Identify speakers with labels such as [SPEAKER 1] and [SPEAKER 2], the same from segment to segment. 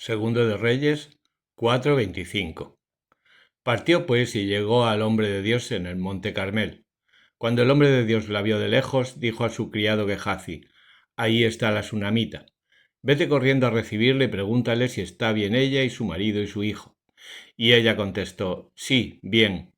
[SPEAKER 1] Segundo de Reyes 4:25. Partió pues y llegó al hombre de Dios en el monte Carmel. Cuando el hombre de Dios la vio de lejos, dijo a su criado Gehazi: Ahí está la sunamita. Vete corriendo a recibirle y pregúntale si está bien ella y su marido y su hijo. Y ella contestó: Sí, bien.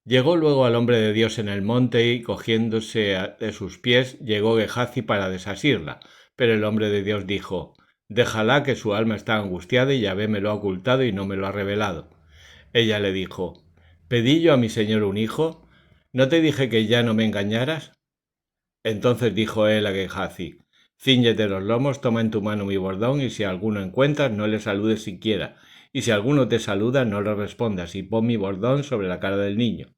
[SPEAKER 1] Llegó luego al hombre de Dios en el monte y, cogiéndose de sus pies, llegó Gehazi para desasirla. Pero el hombre de Dios dijo: Déjala, que su alma está angustiada y Yahvé me lo ha ocultado y no me lo ha revelado. Ella le dijo: ¿Pedí yo a mi señor un hijo? ¿No te dije que ya no me engañaras? Entonces dijo él a Gehazi: Cíñete los lomos, toma en tu mano mi bordón, y si alguno encuentras, no le saludes siquiera, y si alguno te saluda, no le respondas, y pon mi bordón sobre la cara del niño.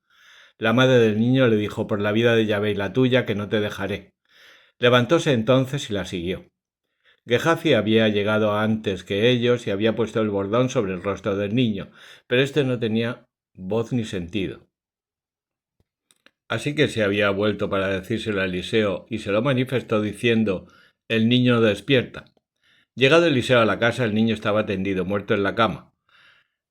[SPEAKER 1] La madre del niño le dijo: Por la vida de Yahvé y la tuya, que no te dejaré. Levantóse entonces y la siguió. Gehazi había llegado antes que ellos y había puesto el bordón sobre el rostro del niño, pero éste no tenía voz ni sentido. Así que se había vuelto para decírselo a Eliseo y se lo manifestó diciendo: El niño despierta. Llegado Eliseo a la casa, el niño estaba tendido, muerto en la cama.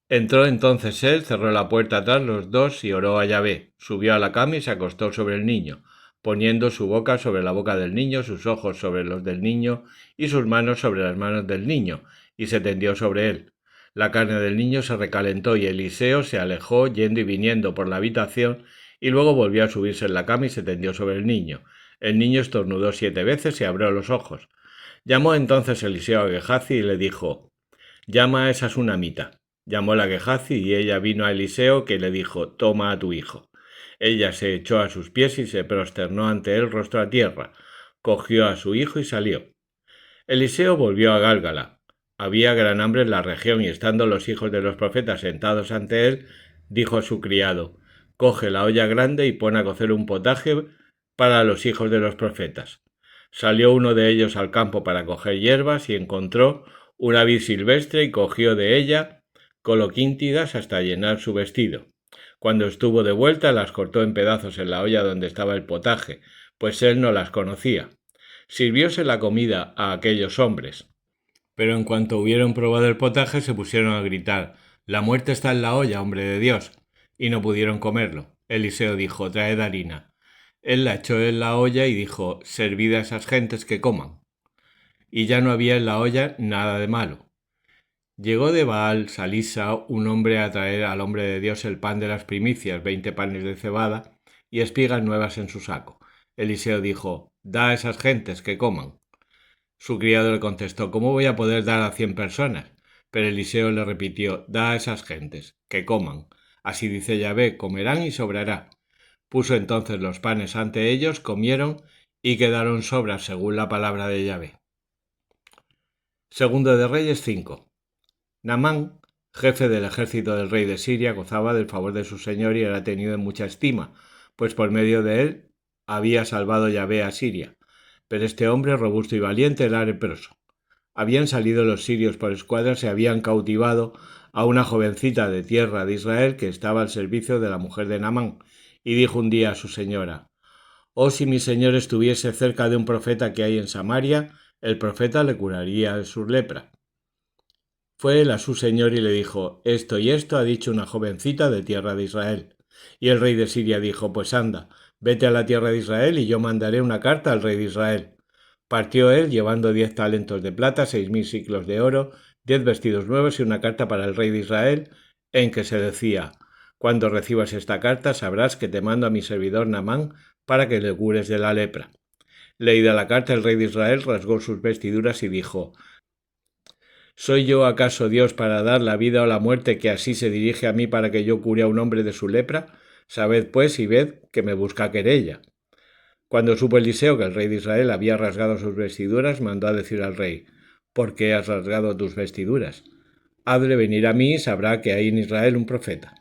[SPEAKER 1] Entró entonces él, cerró la puerta tras los dos y oró a Yahvé. Subió a la cama y se acostó sobre el niño, poniendo su boca sobre la boca del niño, sus ojos sobre los del niño y sus manos sobre las manos del niño, y se tendió sobre él. La carne del niño se recalentó y Eliseo se alejó yendo y viniendo por la habitación, y luego volvió a subirse en la cama y se tendió sobre el niño. El niño estornudó 7 veces y abrió los ojos. Llamó entonces Eliseo a Gehazi y le dijo: Llama a esa sunamita. Llamóla Gehazi y ella vino a Eliseo, que le dijo: Toma a tu hijo. Ella se echó a sus pies y se prosternó ante él rostro a tierra. Cogió a su hijo y salió. Eliseo volvió a Gálgala. Había gran hambre en la región y estando los hijos de los profetas sentados ante él, dijo a su criado: Coge la olla grande y pon a cocer un potaje para los hijos de los profetas. Salió uno de ellos al campo para coger hierbas y encontró una vid silvestre y cogió de ella coloquíntidas hasta llenar su vestido. Cuando estuvo de vuelta, las cortó en pedazos en la olla donde estaba el potaje, pues él no las conocía. Sirvióse la comida a aquellos hombres. Pero en cuanto hubieron probado el potaje, se pusieron a gritar: La muerte está en la olla, hombre de Dios. Y no pudieron comerlo. Eliseo dijo: Traed harina. Él la echó en la olla y dijo: Servid a esas gentes que coman. Y ya no había en la olla nada de malo. Llegó de Baal Salisa un hombre a traer al hombre de Dios el pan de las primicias, 20 panes de cebada y espigas nuevas en su saco. Eliseo dijo: Da a esas gentes que coman. Su criado le contestó: ¿Cómo voy a poder dar a 100 personas? Pero Eliseo le repitió: Da a esas gentes que coman. Así dice Yahvé: comerán y sobrará. Puso entonces los panes ante ellos, comieron y quedaron sobras según la palabra de Yahvé. Segundo de Reyes 5. Naamán, jefe del ejército del rey de Siria, gozaba del favor de su señor y era tenido en mucha estima, pues por medio de él había salvado Yahvé a Siria. Pero este hombre, robusto y valiente, era leproso. Habían salido los sirios por escuadras y habían cautivado a una jovencita de tierra de Israel que estaba al servicio de la mujer de Naamán, y dijo un día a su señora: Oh, si mi señor estuviese cerca de un profeta que hay en Samaria, el profeta le curaría de su lepra. Fue él a su señor y le dijo: Esto y esto ha dicho una jovencita de tierra de Israel. Y el rey de Siria dijo: Pues anda, vete a la tierra de Israel y yo mandaré una carta al rey de Israel. Partió él llevando 10 talentos de plata, 6.000 siclos de oro, 10 vestidos nuevos y una carta para el rey de Israel, en que se decía: Cuando recibas esta carta sabrás que te mando a mi servidor Naamán para que le cures de la lepra. Leída la carta, el rey de Israel rasgó sus vestiduras y dijo: ¿Soy yo acaso Dios para dar la vida o la muerte, que así se dirige a mí para que yo cure a un hombre de su lepra? Sabed pues y ved que me busca querella. Cuando supo Eliseo que el rey de Israel había rasgado sus vestiduras, mandó a decir al rey: ¿Por qué has rasgado tus vestiduras? Hazle venir a mí y sabrá que hay en Israel un profeta.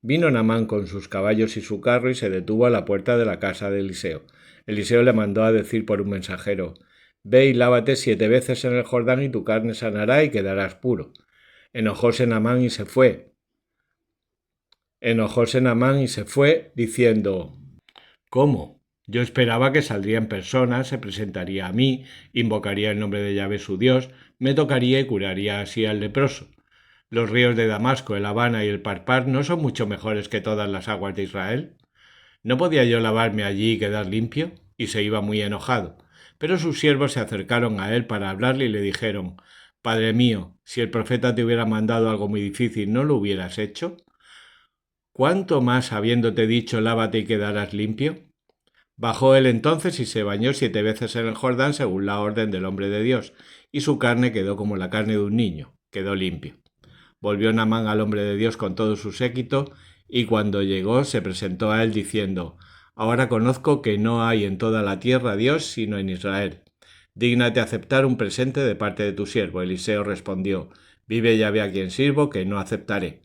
[SPEAKER 1] Vino Naamán con sus caballos y su carro y se detuvo a la puerta de la casa de Eliseo. Eliseo le mandó a decir por un mensajero: Ve y lávate 7 veces en el Jordán y tu carne sanará y quedarás puro. Enojóse Naamán y se fue. Diciendo: ¿Cómo? Yo esperaba que saldría en persona, se presentaría a mí, invocaría el nombre de Yahvé su Dios, me tocaría y curaría así al leproso. Los ríos de Damasco, el Habana y el Parpar no son mucho mejores que todas las aguas de Israel. ¿No podía yo lavarme allí y quedar limpio? Y se iba muy enojado. Pero sus siervos se acercaron a él para hablarle y le dijeron: Padre mío, si el profeta te hubiera mandado algo muy difícil, ¿no lo hubieras hecho? ¿Cuánto más habiéndote dicho lávate y quedarás limpio? Bajó él entonces y se bañó 7 veces en el Jordán según la orden del hombre de Dios, y su carne quedó como la carne de un niño, quedó limpio. Volvió Naamán al hombre de Dios con todo su séquito, y cuando llegó se presentó a él diciendo: Ahora conozco que no hay en toda la tierra Dios sino en Israel. Dígnate aceptar un presente de parte de tu siervo. Eliseo respondió: Vive Yahvé a quien sirvo, que no aceptaré.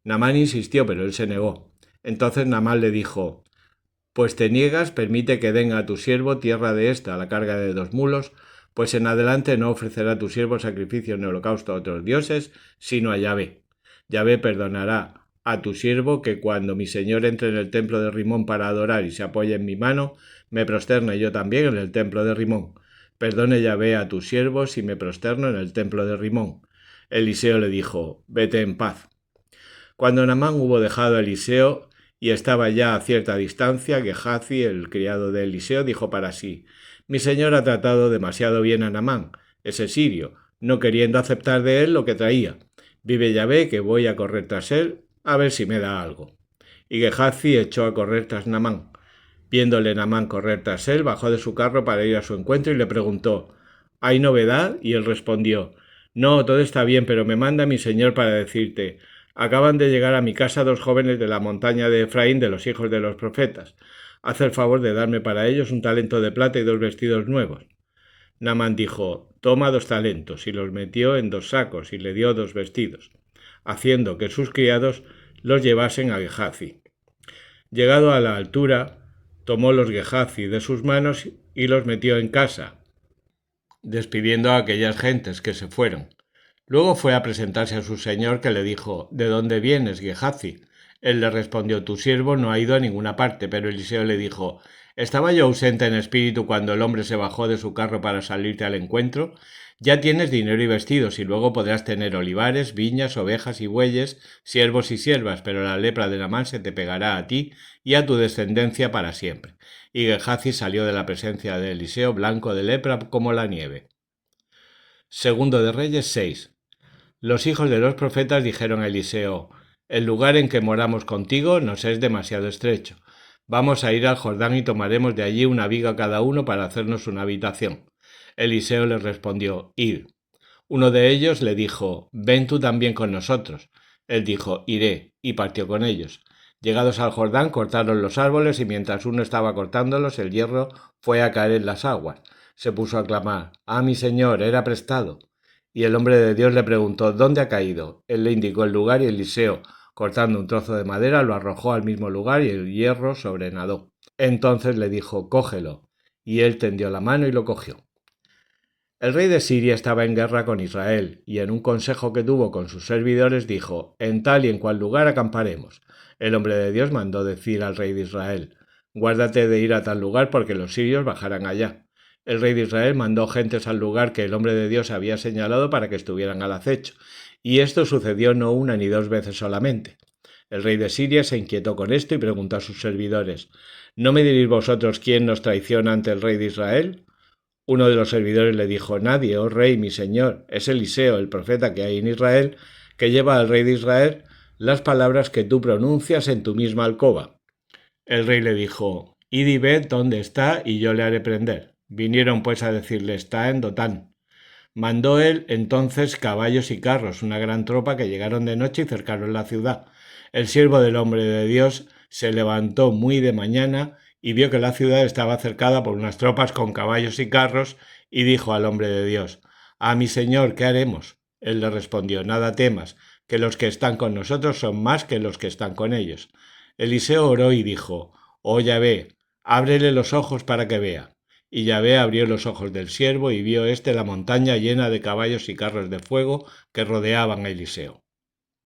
[SPEAKER 1] Naamán insistió, pero él se negó. Entonces Naamán le dijo: Pues te niegas, permite que den a tu siervo tierra de esta a la carga de 2 mulos, pues en adelante no ofrecerá tu siervo sacrificio en holocausto a otros dioses, sino a Yahvé. Yahvé perdonará a tu siervo que cuando mi señor entre en el templo de Rimón para adorar y se apoye en mi mano, me prosterne yo también en el templo de Rimón. Perdone Yahvé a tu siervo si me prosterno en el templo de Rimón. Eliseo le dijo: Vete en paz. Cuando Naamán hubo dejado a Eliseo y estaba ya a cierta distancia, Gehazi, el criado de Eliseo, dijo para sí: Mi señor ha tratado demasiado bien a Naamán, ese sirio, no queriendo aceptar de él lo que traía. Vive Yahvé que voy a correr tras él, a ver si me da algo. Y Gehazi echó a correr tras Naamán. Viéndole Naamán correr tras él, bajó de su carro para ir a su encuentro y le preguntó: ¿Hay novedad? Y él respondió: No, todo está bien, pero me manda mi señor para decirte: Acaban de llegar a mi casa 2 jóvenes de la montaña de Efraín, de los hijos de los profetas. Haz el favor de darme para ellos un talento de plata y 2 vestidos nuevos. Naamán dijo: Toma 2 talentos, y los metió en 2 sacos, y le dio 2 vestidos, haciendo que sus criados los llevasen a Gehazi. Llegado a la altura, tomó los Gehazi de sus manos y los metió en casa, despidiendo a aquellas gentes que se fueron. Luego fue a presentarse a su señor, que le dijo: ¿De dónde vienes, Gehazi? Él le respondió: Tu siervo no ha ido a ninguna parte. Pero Eliseo le dijo: ¿Estaba yo ausente en espíritu cuando el hombre se bajó de su carro para salirte al encuentro? Ya tienes dinero y vestidos, y luego podrás tener olivares, viñas, ovejas y bueyes, siervos y siervas, pero la lepra de Naamán se te pegará a ti y a tu descendencia para siempre. Y Gehazi salió de la presencia de Eliseo blanco de lepra como la nieve. Segundo de Reyes 6. Los hijos de los profetas dijeron a Eliseo: El lugar en que moramos contigo nos es demasiado estrecho. Vamos a ir al Jordán y tomaremos de allí una viga cada uno para hacernos una habitación. Eliseo les respondió: Id. Uno de ellos le dijo: Ven tú también con nosotros. Él dijo: Iré, y partió con ellos. Llegados al Jordán, cortaron los árboles, y mientras uno estaba cortándolos, el hierro fue a caer en las aguas. Se puso a clamar: Ah, mi señor, era prestado. Y el hombre de Dios le preguntó: ¿Dónde ha caído? Él le indicó el lugar, y Eliseo, cortando un trozo de madera, lo arrojó al mismo lugar, y el hierro sobrenadó. Entonces le dijo: Cógelo. Y él tendió la mano y lo cogió. El rey de Siria estaba en guerra con Israel, y en un consejo que tuvo con sus servidores dijo: En tal y en cual lugar acamparemos. El hombre de Dios mandó decir al rey de Israel: Guárdate de ir a tal lugar, porque los sirios bajarán allá. El rey de Israel mandó gentes al lugar que el hombre de Dios había señalado para que estuvieran al acecho, y esto sucedió no una ni 2 veces solamente. El rey de Siria se inquietó con esto y preguntó a sus servidores: ¿No me diréis vosotros quién nos traiciona ante el rey de Israel? Uno de los servidores le dijo: Nadie, oh rey, mi señor, es Eliseo, el profeta que hay en Israel, que lleva al rey de Israel las palabras que tú pronuncias en tu misma alcoba. El rey le dijo: Id y ved dónde está, y yo le haré prender. Vinieron pues a decirle: Está en Dotán. Mandó él entonces caballos y carros, una gran tropa, que llegaron de noche y cercaron la ciudad. El siervo del hombre de Dios se levantó muy de mañana y vio que la ciudad estaba cercada por unas tropas con caballos y carros, y dijo al hombre de Dios: «Ah, mi señor, ¿qué haremos?». Él le respondió: «Nada temas, que los que están con nosotros son más que los que están con ellos». Eliseo oró y dijo: «Oh Yahvé, ábrele los ojos para que vea». Y Yahvé abrió los ojos del siervo, y vio la montaña llena de caballos y carros de fuego que rodeaban a Eliseo.